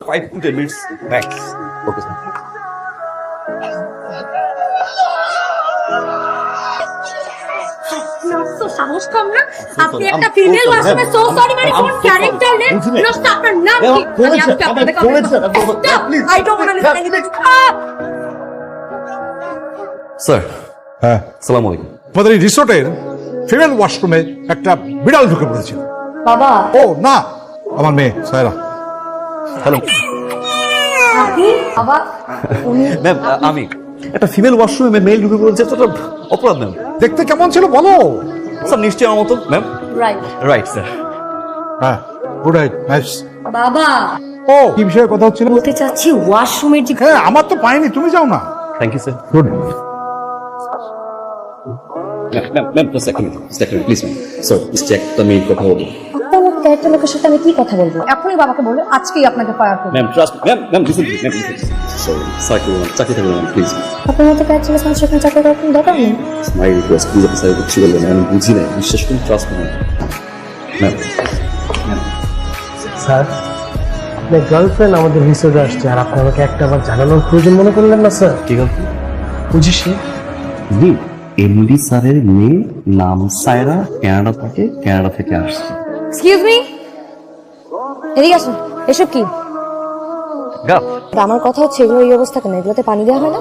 5 to 10 minutes max. Okay, sir. সাহস কম না আপনি একটা ফিমেল ওয়াশরুমে সো সরি মানে কোন ক্যারেক্টার নেম নষ্ট আপনার নাম কি আমি আজকে আপনাদের I don't want to listen anything sir হ্যাঁ, আসসালামু আলাইকুম। আমাদের এই রিসোর্টের ফিমেল ওয়াশরুমে একটা বিড়াল ঢুকে পড়েছিল। বাবা ও না, আমার মেয়ে সায়রা। হ্যালো আপনি বাবা উনি ম্যাম, আমি একটা ফিমেল ওয়াশরুমে মেল ঢুকে পড়েছে, এটা অপরাধ ম্যাম। দেখতে কেমন ছিল বলো? স্যার নিশ্চয়ই আমার মতো ম্যাম। Right right sir. হ্যাঁ, গুড নাইট, নাইস। বাবা ও কি বিষয়ে কথা হচ্ছিল? বলতে চাচ্ছি ওয়াশরুমের যে হ্যাঁ, আমার তো পাইনি, তুমি যাও না। Thank you sir. Good. Ma'am second please ma'am. Sir check তো আমি কথা বলবো। আপনার ক্যারেক্টার লোকের সাথে আমি কি কথা বলবো এখনই বাবাকে বলে আজকেই আপনাকে ফায়ার করব ma'am trust ma'am listen ma'am sorry sir কি বলুন চাকরি থাকবে ম্যাম প্লিজ আপনার মতো ক্যারেক্টার মানুষ সেখানে চাকরি করার কোনো দরকার নেই মাই রিকোয়েস্ট প্লিজ আপনি স্যার কিছু বলবেন আমি বুঝি না, বিশ্বাস করুন, ট্রাস্ট করুন ম্যাম। স্যার আপনার গার্লফ্রেন্ড আমাদের রিসোর্টে আসছে আর আপনি আমাকে একটা বার জানানোর প্রয়োজন মনে করলেন না স্যার? ঠিক আছে বুঝিস জি, এমডি স্যারের মেয়ে নাম সায়রা, কানাডা থেকে আসছে। এক্সকিউজ মি এদিকে আসুন এসব কি গাপ আমার কথা হচ্ছে এগুলো এই অবস্থা কেন এগুলোতে পানি দেওয়া হয় না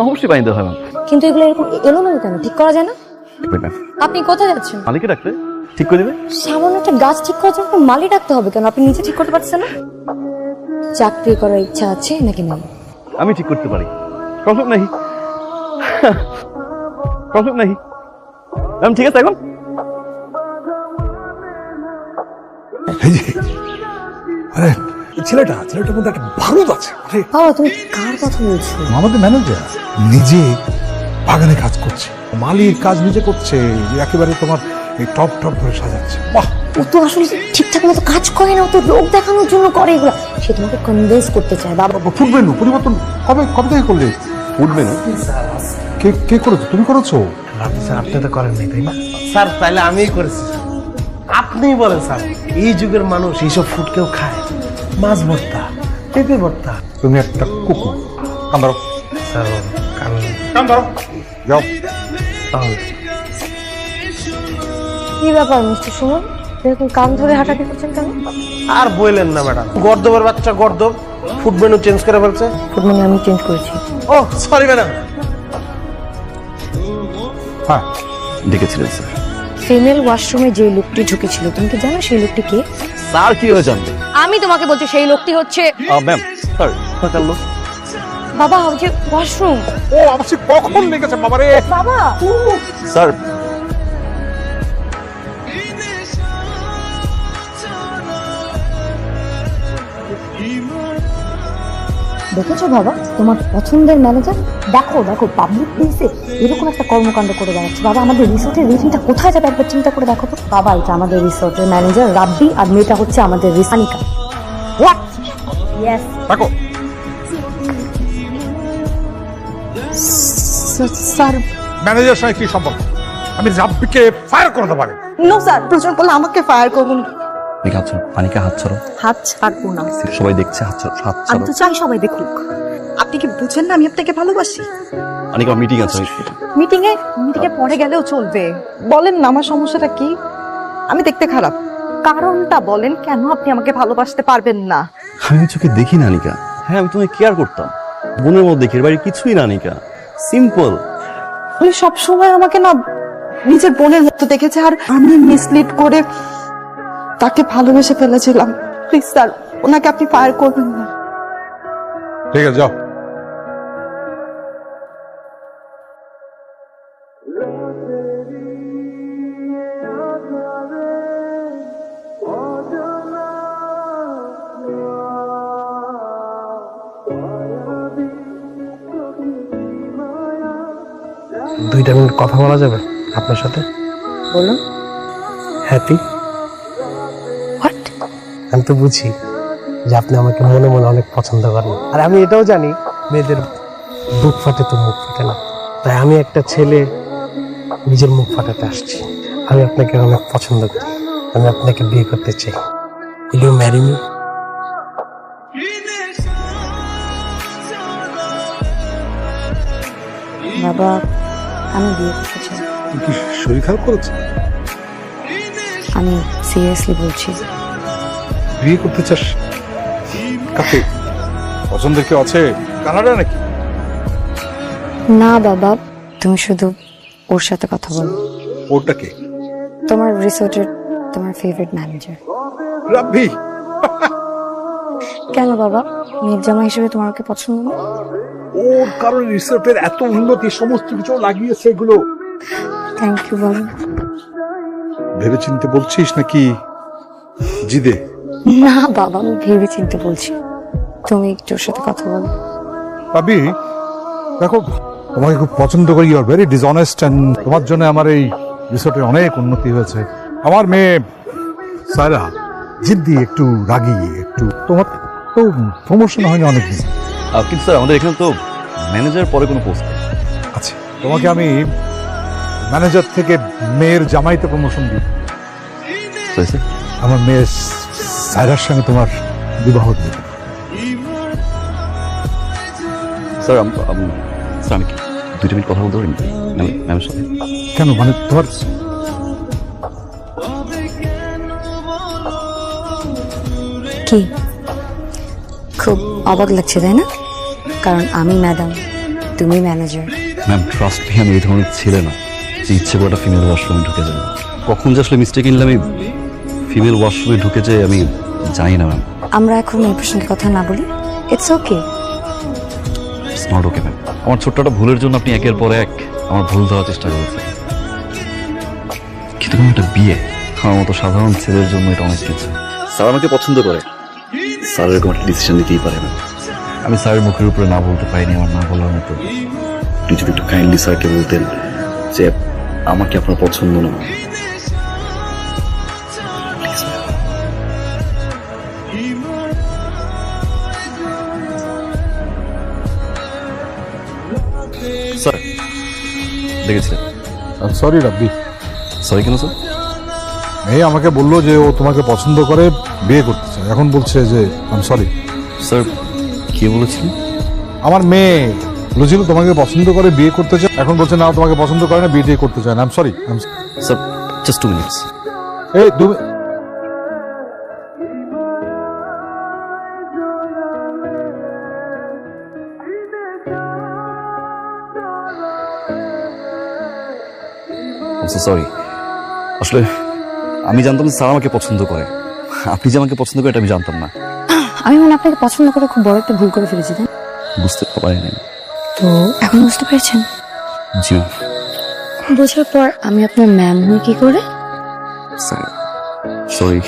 অবশ্যই পানি দেওয়া হবে ম্যাম। কিন্তু এগুলো এরকম এলোমেলো কেন ঠিক করা যায় না ম্যাম আপনি কোথায় যাচ্ছেন মালিককে ডাকতে ঠিক করে দেবে। সামান্য একটা গাছ ঠিক করার জন্য মালি ডাকতে হবে কেন আপনি নিজে ঠিক করতে পারছেন না চাকরি করার ইচ্ছা আছে নাকি নেই আমি ঠিক করতে পারি, প্রবলেম নাই ম্যাম। ঠিক আছে এখন এই যে, আরে এই ছেলেটার মধ্যে একটা ভারত আছে। আরে বাবা তুমি কার কথা বলছো আমাদের ম্যানেজার নিজে বাগানে কাজ করছে, মালির কাজ নিজে করছে, একেবারে তোমার এই টপ ধরে সাজাচ্ছে। বাহ, ও তো আসলে ঠিকঠাক মতো কাজ করে না ও তো লোক দেখানোর জন্য করে এগুলো সে তোমাকে কনভিন্স করতে চায় বাবা ফুড মেনু পরিবর্তন কবে থেকে করলে? উঠবে না। কে করেছো? তুমি করেছো? স্যার আপনি তো করেন নাই তাই না স্যার? তাহলে আমিই করেছি স্যার। আপনিই বলেন স্যার, এই যুগের মানুষ এইসব ফুড কেউ খায়? মাছ ভর্তা, পেঁপে ভর্তা। তুমি একটা কুকুর। কান ধরো, স্যার কান ধরো, যাও। তাহলে কি ব্যাপার মিস্টার সুমন এরকম কান ধরে হাঁটাহাঁটি করছেন কেন আর বললেন না ম্যাডাম, গর্দবের বাচ্চা গর্দব ফুড মেনু চেঞ্জ করে ফেলছে। ফুড মেনু আমি চেঞ্জ করেছি ও সরি ম্যাডাম। হ্যাঁ, ডেকেছিলেন স্যার। ফিমেল ওয়াশরুমে যে লোকটি ঢুকেছিল তুমি কি জানো সেই লোকটি কে স্যার কি হয়ে জানবে? আমি তোমাকে বলছি সেই লোকটি হচ্ছে ম্যাম স্যার ফাঁকার লোক। বাবা ওই যে ওয়াশরুম ও আমার সে কখন লেগেছে বাবারে। বাবা স্যার দেখেছো বাবা তোমার পছন্দের ম্যানেজার দেখো পাবলিক প্লেসে এরকম একটা কর্মকাণ্ড করে বেড়াচ্ছে বাবা আমাদের রিসোর্টের রেটিংটা কোথায় যাবে একবার চিন্তা করে দেখো তো বাবা এটা আমাদের রিসোর্টের ম্যানেজার রাব্বি আর মেয়েটা হচ্ছে আমাদের রিসানিকা হোয়াট ইয়েস দেখো, স্যার ম্যানেজার সঙ্গে কি সম্পর্ক? আমি রাব্বিকে ফায়ার করতে পারি। নো স্যার প্রয়োজন করলে আমাকে ফায়ার করুন হাত ছাড়ো, পানিকে হাত ছাড়ো, হাত ছাড়বো না সবাই দেখছে, হাত ছাড়ো, হাত আমি ছাড়ো। তো চাই সবাই দেখুক আপনি কি বুঝেন না আমি আপনাকে ভালোবাসি অনেক মিটিং আছে। মিটিং এ পরে গেলেও চলবে বলেন না আমার সমস্যাটা কি আমি দেখতে খারাপ কারণটা বলেন কেন আপনি আমাকে ভালোবাসতে পারবেন না আমি চোখে দেখি না নিকা। হ্যাঁ আমি তোমায় কেয়ার করতাম, বোনের মধ্যে দেখি, এর বাড়ি কিছুই না নিকা, সিম্পল। উনি সব সময় আমাকে না নিজের বোনের মতো দেখেছে আর আমি মিসলিড করে তাকে ভালোবেসে ফেলেছিলাম প্লিজ স্যার ওনাকে আপনি ফায়ার করবেন না ঠিক আছে, যাও। দুইটা মিনিট কথা বলা যাবে আপনার সাথে? বলুন হ্যাপি? হোয়াট আমি তো বুঝি যে আপনি আমাকে মনে মনে অনেক পছন্দ করেন, আর আমি এটাও জানি মেয়েদের বুক ফাটে তো মুখ ফাটে না, তাই আমি একটা ছেলে নিজের মুখ ফাটাতে আসছি। আমি আপনাকে অনেক পছন্দ করি, আমি আপনাকে বিয়ে করতে চাই। Will you marry me? বাবা আমি বিয়ে করতে চাই। তুই কি শরীর খারাপ করেছে? আমি সিরিয়াসলি বলছি। বিয়ে করতে চাস? কাকে? পছন্দের কেউ আছে কানাডা নাকি? না বাবা, তুমি শুধু ওর সাথে কথা বলো। ওটাকে? তোমার রিসোর্টের তোমার ফেভারিট ম্যানেজার। রাব্বি। কেন বাবা, মেয়ের জামা হিসেবে তোমার ওকে পছন্দ না? ওর কারণে রিসোর্টের এত উন্নতি, সমস্ত কিছু লাগিয়েছে এগুলো। থ্যাংক ইউ বাবা। ভেবে চিনতে বলছিস নাকি জিদে? না বাবা, আমি ভেবে চিন্তে বলছি। তুমি একটু ওর সাথে কথা বলো। রাব্বি দেখো, তোমাকে খুব পছন্দ করি, you are very dishonest, and তোমার জন্য আমার এই রিসোর্টের অনেক উন্নতি হয়েছে। আমার মেয়ে সায়রা জিদ্দি, একটু রাগী, একটু। তোমার তো প্রমোশন হয়নি অনেকদিন। কিন্তু স্যার আমাদের এখানে তো ম্যানেজার পরে কোনো পোস্ট নেই। আচ্ছা, তোমাকে আমি ম্যানেজার থেকে মেয়ের জামাইতে প্রমোশন দিই। স্যার আমার মেয়ে সায়রার সঙ্গে তোমার বিবাহ দিই। স্যার স্যার আমি কি 2 মিনিট কথা বলতে পারি ম্যামের সাথে? কেন, মানে তোমার কি খুব অবাক লাগছে তাই না? কারণ আমি ম্যাডাম, তুমি ম্যানেজার। ম্যাম ট্রাস্ট মি, আমি এই ধরনের ছেলে না যে ইচ্ছে করে একটা ফিমেল ওয়াশরুমে ঢুকে যাবে। কখন যে আসলে মিস্টেক নিলাম আমি ফিমেল ওয়াশরুমে ঢুকে যে আমি জানি না ম্যাম। আমরা এখন এই প্রসঙ্গে কথা না বলি। It's okay. It's not okay ma'am. আমার ছোট্ট একটা ভুলের জন্য আপনি একের পর এক আমার ভুল দেওয়ার চেষ্টা করেছেন। কিন্তু ম্যাম, একটা বিয়ে আমার মতো সাধারণ ছেলের জন্য এটা অনেক কিছু। স্যার আমাকে পছন্দ করে, স্যার এরকম একটা ডিসিশন নিতেই পারে না। আমি স্যারের মুখের উপরে না বলতে পারিনি আমার না বলার মতো। আপনি যদি একটু কাইন্ডলি স্যারকে বলতেন যে আমাকে আপনার পছন্দ না। স্যার দেখেছিলেন? সরি রাব্বি। সরি কেন স্যার? মেয়ে আমাকে বললো যে ও তোমাকে পছন্দ করে, বিয়ে করতে চায়, এখন বলছে যে আই এম সরি। স্যার কে বলেছিলেন? আমার মেয়ে বলেছিল তোমাকে পছন্দ করে, বিয়ে করতে চায়, এখন বলছে না তোমাকে পছন্দ করে না, বিয়ে টিয়ে করতে চায় না। I am sorry. Sir just 2 minutes. এই তুমি সরি, আসলে আমি জানতাম যে স্যার আমাকে পছন্দ করে। আপনি যে আমাকে পছন্দ করে এটা আমি জানতাম না। আমি মানে আপনাকে পছন্দ করে খুব বড় একটা ভুল করে ফেলেছি তাই? বুঝতে পারিনি। তো এখন বুঝতে পেরেছেন? জি ম্যাম। বোঝার পর আমি আপনার ম্যাম হই কি করে? Sir sorry.